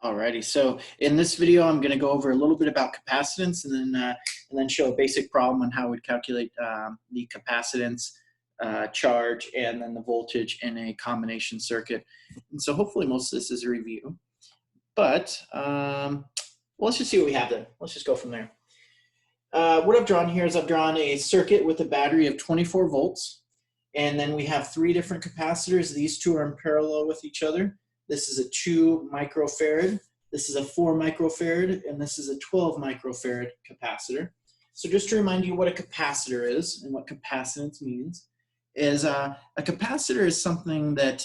Alrighty, so in this video, I'm going to go over a little bit about capacitance and then show a basic problem on how we'd calculate the capacitance, charge, and then the voltage in a combination circuit. And so hopefully most of this is a review, but well, let's just see what we have then. Let's just go from there. What I've drawn here is I've drawn a circuit with a battery of 24 volts, and then we have three different capacitors. These two are in parallel with each other. This is a 2 microfarad, this is a 4 microfarad, and this is a 12 microfarad capacitor. So just to remind you what a capacitor is and what capacitance means, is a capacitor is something that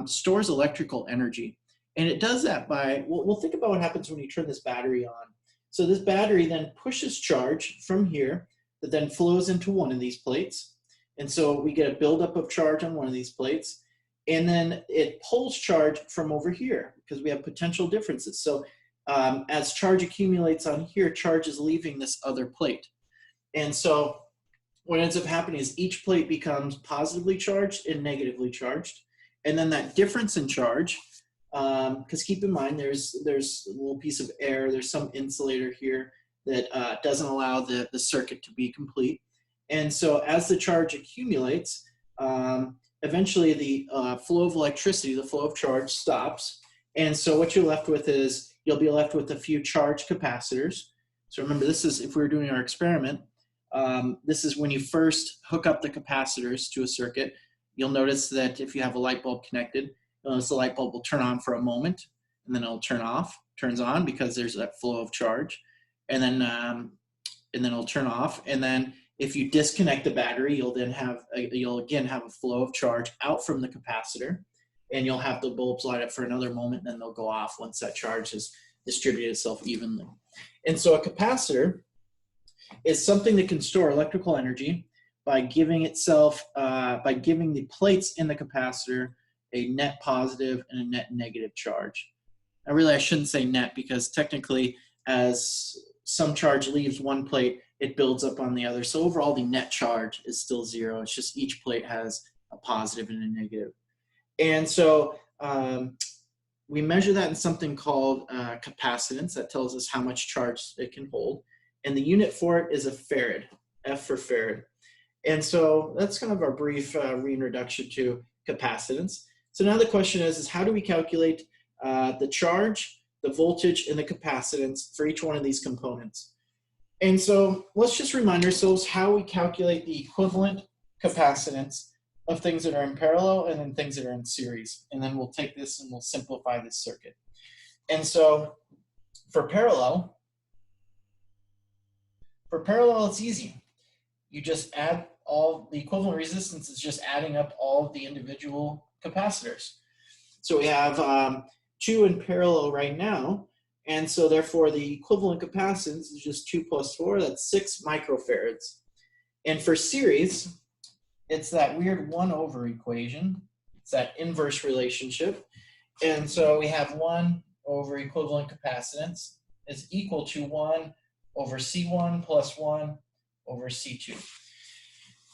stores electrical energy. And it does that by, we'll think about what happens when you turn this battery on. So this battery then pushes charge from here that then flows into one of these plates. And so we get a buildup of charge on one of these plates. And then it pulls charge from over here because we have potential differences. So as charge accumulates on here, charge is leaving this other plate. And so what ends up happening is each plate becomes positively charged and negatively charged. And then that difference in charge, because keep in mind there's a little piece of air, there's some insulator here that doesn't allow the circuit to be complete. And so as the charge accumulates, eventually the flow of electricity, the flow of charge stops. And so what you're left with is, you'll be left with a few charged capacitors. So remember, this is, if we were doing our experiment, this is when you first hook up the capacitors to a circuit. You'll notice that if you have a light bulb connected, you'll notice the light bulb will turn on for a moment, and then it'll turn off, turns on because there's that flow of charge. And then it'll turn off. And then if you disconnect the battery, you'll again have a flow of charge out from the capacitor, and you'll have the bulbs light up for another moment, and then they'll go off once that charge has distributed itself evenly. And so a capacitor is something that can store electrical energy by giving the plates in the capacitor a net positive and a net negative charge. Now really I shouldn't say net, because technically as some charge leaves one plate, it builds up on the other. So overall, the net charge is still zero. It's just each plate has a positive and a negative. And so we measure that in something called capacitance. That tells us how much charge it can hold. And the unit for it is a farad, F for farad. And so that's kind of our brief reintroduction to capacitance. So now the question is how do we calculate the charge, the voltage, and the capacitance for each one of these components? And so let's just remind ourselves how we calculate the equivalent capacitance of things that are in parallel and then things that are in series. And then we'll take this and we'll simplify this circuit. And so for parallel, it's easy. You just add all the equivalent resistance is just adding up all of the individual capacitors. So we have 2 in parallel right now. And so therefore the equivalent capacitance is just 2 plus 4, that's 6 microfarads. And for series, it's that weird 1 over equation. It's that inverse relationship. And so we have 1 over equivalent capacitance is equal to 1 over C1 plus 1 over C2.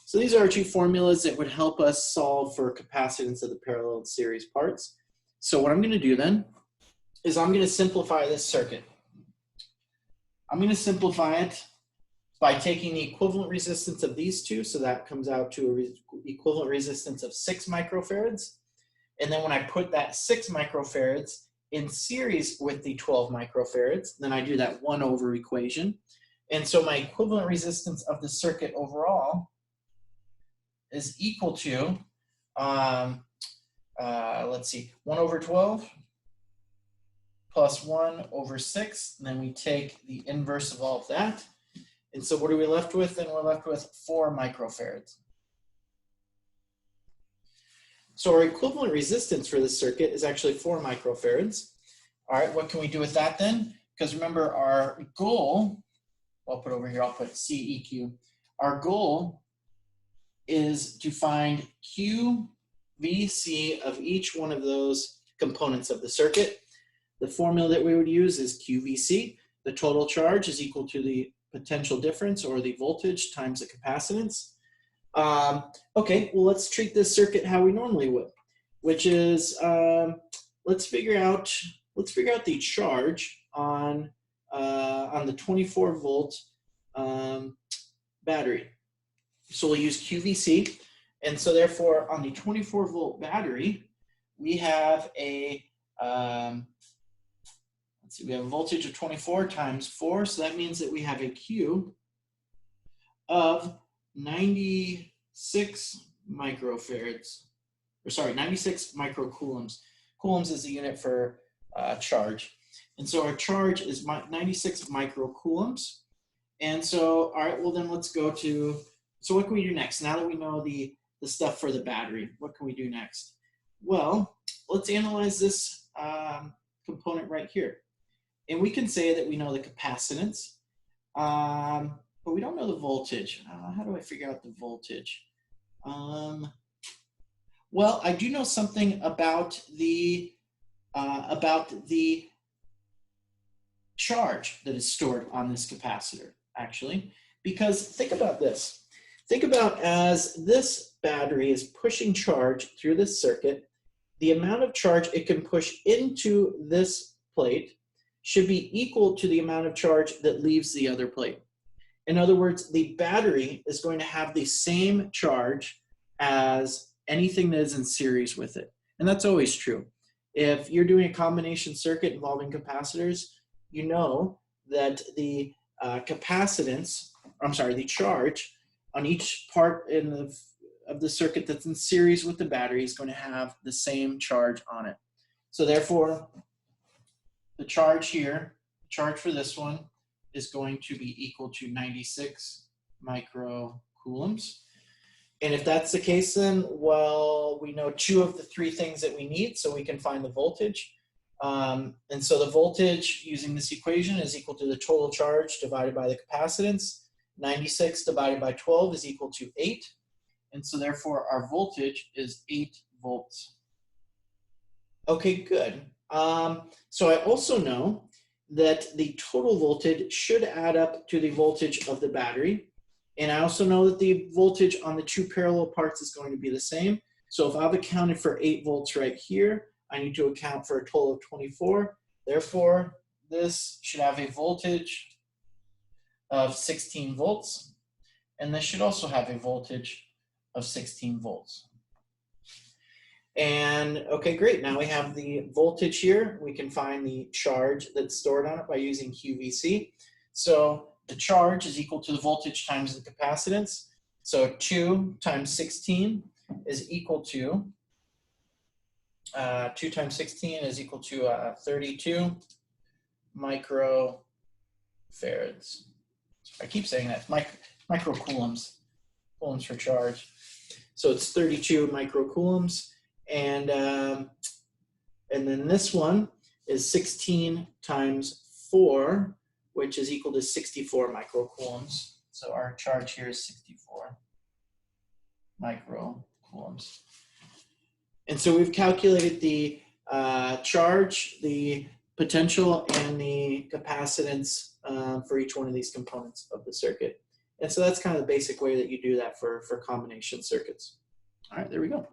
So these are our 2 formulas that would help us solve for capacitance of the parallel and series parts. So what I'm going to do then is I'm going to simplify this circuit. I'm going to simplify it by taking the equivalent resistance of these two, so that comes out to an equivalent resistance of 6 microfarads. And then when I put that 6 microfarads in series with the 12 microfarads, then I do that 1 over equation. And so my equivalent resistance of the circuit overall is equal to, let's see, 1 over 12, plus 1 over 6, and then we take the inverse of all of that. And so what are we left with? Then we're left with 4 microfarads. So our equivalent resistance for this circuit is actually 4 microfarads. All right, what can we do with that then? Because remember our goal, I'll put over here, I'll put CEQ. Our goal is to find QVC of each one of those components of the circuit. The formula that we would use is QVC. The total charge is equal to the potential difference, or the voltage, times the capacitance. Okay, well, let's treat this circuit how we normally would, which is, let's figure out let's figure out the charge on the 24 volt battery. So we'll use QVC. And so therefore on the 24 volt battery, we have a, let's see, we have a voltage of 24 times 4. So that means that we have a Q of 96 microfarads, or sorry, 96 microcoulombs. Coulombs is the unit for charge. And so our charge is 96 microcoulombs. And so, all right, well then let's go to, so what can we do next? Now that we know the stuff for the battery, what can we do next? Well, let's analyze this component right here. And we can say that we know the capacitance, but we don't know the voltage. How do I figure out the voltage? Well, I do know something about the charge that is stored on this capacitor, actually, because think about this. Think about as this battery is pushing charge through this circuit, the amount of charge it can push into this plate should be equal to the amount of charge that leaves the other plate. In other words, the battery is going to have the same charge as anything that is in series with it. And that's always true. If you're doing a combination circuit involving capacitors, you know that the capacitance, the charge on each part of the circuit that's in series with the battery is going to have the same charge on it. So therefore, the charge here, the charge for this one, is going to be equal to 96 microcoulombs. And if that's the case, then, well, we know 2 of the 3 things that we need, so we can find the voltage. And so the voltage using this equation is equal to the total charge divided by the capacitance. 96 divided by 12 is equal to 8. And so therefore our voltage is 8 volts. Okay, good. So I also know that the total voltage should add up to the voltage of the battery. And I also know that the voltage on the 2 parallel parts is going to be the same. So if I've accounted for 8 volts right here, I need to account for a total of 24. Therefore, this should have a voltage of 16 volts. And this should also have a voltage of 16 volts. And okay, great. Now we have the voltage here. We can find the charge that's stored on it by using QVC. So the charge is equal to the voltage times the capacitance. So 2 times 16 is equal to 2 times 16 is equal to 32 microfarads. I keep saying that, microcoulombs, coulombs for charge. So it's 32 microcoulombs, and then this one is 16 times 4, which is equal to 64 microcoulombs. So our charge here is 64 microcoulombs. And so we've calculated the charge, the potential, and the capacitance for each one of these components of the circuit. And so that's kind of the basic way that you do that for combination circuits. All right, there we go.